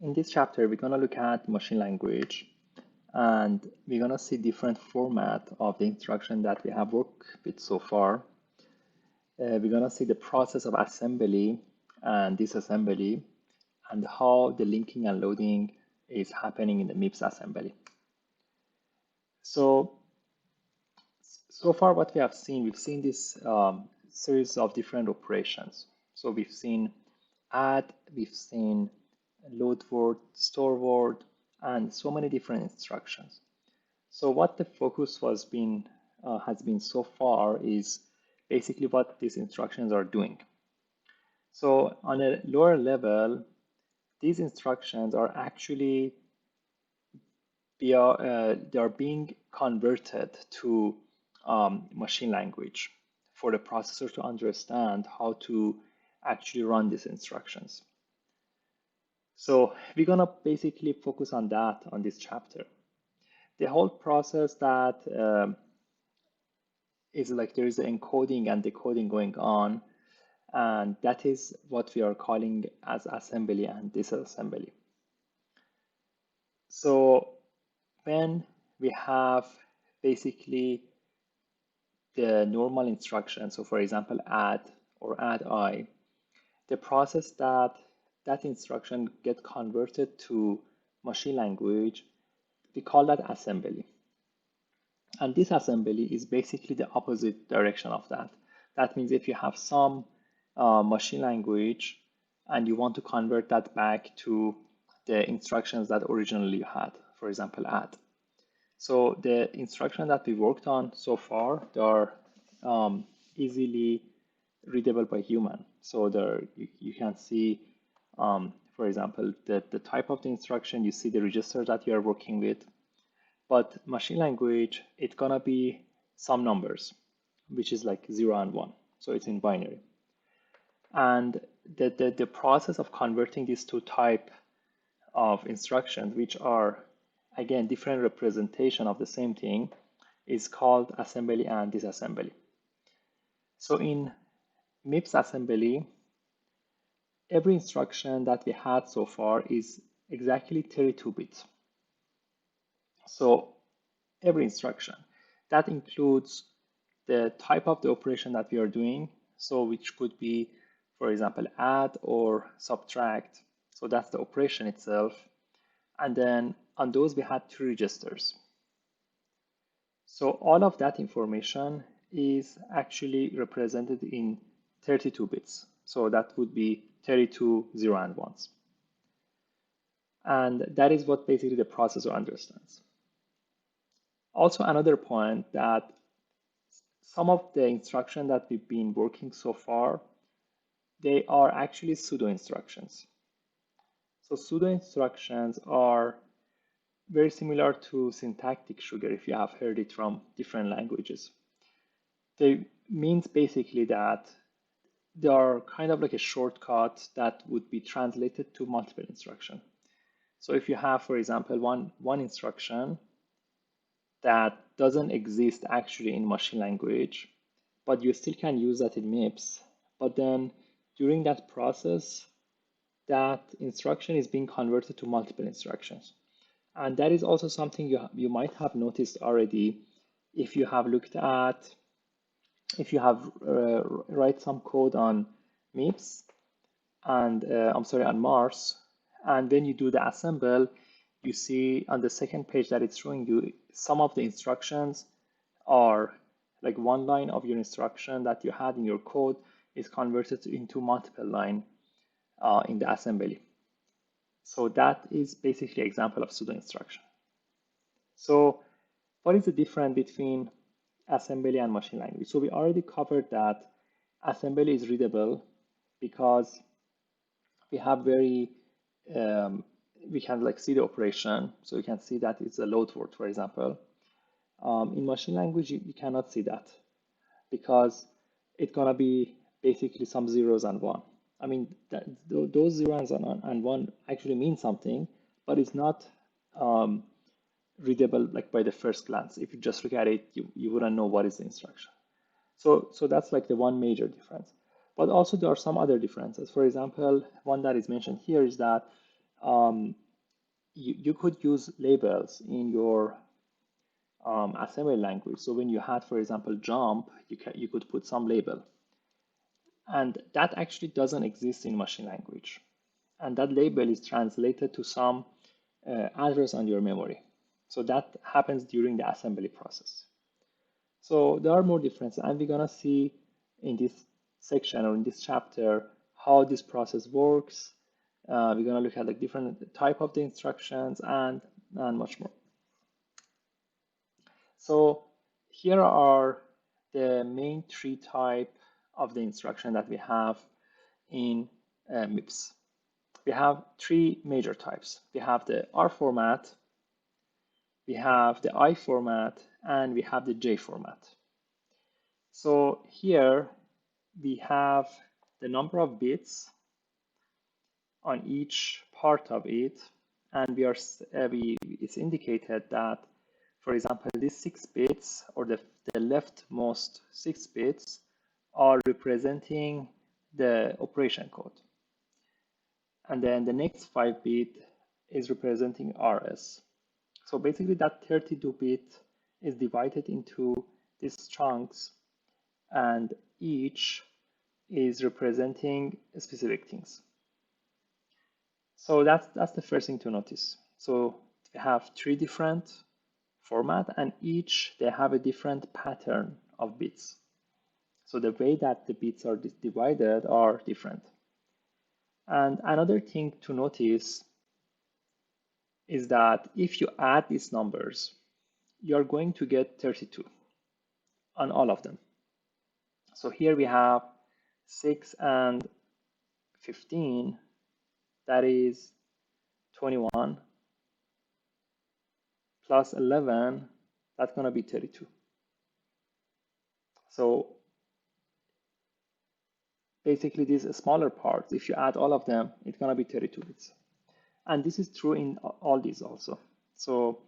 In this chapter, we're going to look at machine language and we're going to see different format of the instruction that we have worked with so far. We're going to see the process of assembly and disassembly and how the linking and loading is happening in the MIPS assembly. So far what we have seen, we've seen this series of different operations. So we've seen add, we've seen load word, store word, and so many different instructions. So what the focus has been so far is basically what these instructions are doing. So on a lower level, these instructions are actually they are being converted to machine language for the processor to understand how to actually run these instructions. So we're gonna basically focus on that on this chapter. The whole process that is like there is the encoding and decoding going on, and that is what we are calling as assembly and disassembly. So when we have basically the normal instruction, so for example add or add I, the process that instruction get converted to machine language, we call that assembly. And disassembly is basically the opposite direction of that. That means if you have some machine language and you want to convert that back to the instructions that originally you had, for example, add. So the instruction that we worked on so far, they are easily readable by human. So there you can see, for example, the type of the instruction, you see the register that you are working with. But machine language, it's gonna be some numbers, which is like 0 and 1. So it's in binary. And the process of converting these two type of instructions, which are again different representation of the same thing, is called assembly and disassembly. So in MIPS assembly, every instruction that we had so far is exactly 32 bits. So every instruction, that includes the type of the operation that we are doing, so which could be, for example, add or subtract. So that's the operation itself. And then on those, we had 3 registers. So all of that information is actually represented in 32 bits. So that would be 32 0 and 1s. And that is what basically the processor understands. Also, another point that some of the instructions that we've been working so far, they are actually pseudo instructions. So pseudo instructions are very similar to syntactic sugar, if you have heard it from different languages. They means basically that they are kind of like a shortcut that would be translated to multiple instruction. So if you have, for example, one instruction that doesn't exist actually in machine language, but you still can use that in MIPS, but then during that process, that instruction is being converted to multiple instructions. And that is also something you might have noticed already if you have looked at, if you have write some code on MIPS and on Mars, and then you do the assemble, you see on the second page that it's showing you some of the instructions are like one line of your instruction that you had in your code is converted into multiple line in the assembly. So that is basically an example of pseudo instruction. So what is the difference between assembly and machine language? So we already covered that assembly is readable because we have very, we can like see the operation. So you can see that it's a load word, for example. In machine language, you cannot see that because it's gonna be basically some zeros and one. I mean, those zeros and one actually mean something, but it's not readable like by the first glance. If you just look at it, you wouldn't know what is the instruction. So that's like the one major difference. But also there are some other differences. For example, one that is mentioned here is that um, you could use labels in your assembly language. So when you had, for example, jump, you could put some label. And that actually doesn't exist in machine language. And that label is translated to some address on your memory. So that happens during the assembly process. So there are more differences, and we're gonna see in this section or in this chapter how this process works. We're gonna look at like different type of the instructions and much more. So here are the main three type of the instruction that we have in MIPS. We have three major types. We have the R format, we have the I format, and we have the J format. So here we have the number of bits on each part of it, and it's indicated that, for example, these 6 bits or the leftmost 6 bits are representing the operation code. And then the next 5 bit is representing RS. So basically that 32 bit is divided into these chunks, and each is representing specific things. So that's the first thing to notice. So we have 3 different formats, and each they have a different pattern of bits. So the way that the bits are divided are different. And another thing to notice is that if you add these numbers, you're going to get 32 on all of them. So here we have 6 and 15, that is 21, plus 11, that's going to be 32. So basically these smaller parts, if you add all of them, it's going to be 32 bits. And this is true in all these also. So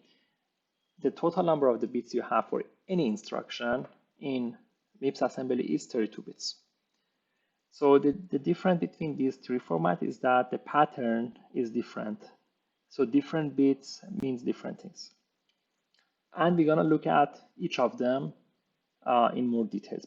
the total number of the bits you have for any instruction in MIPS assembly is 32 bits. So the difference between these three formats is that the pattern is different. So different bits means different things. And we're gonna look at each of them in more details.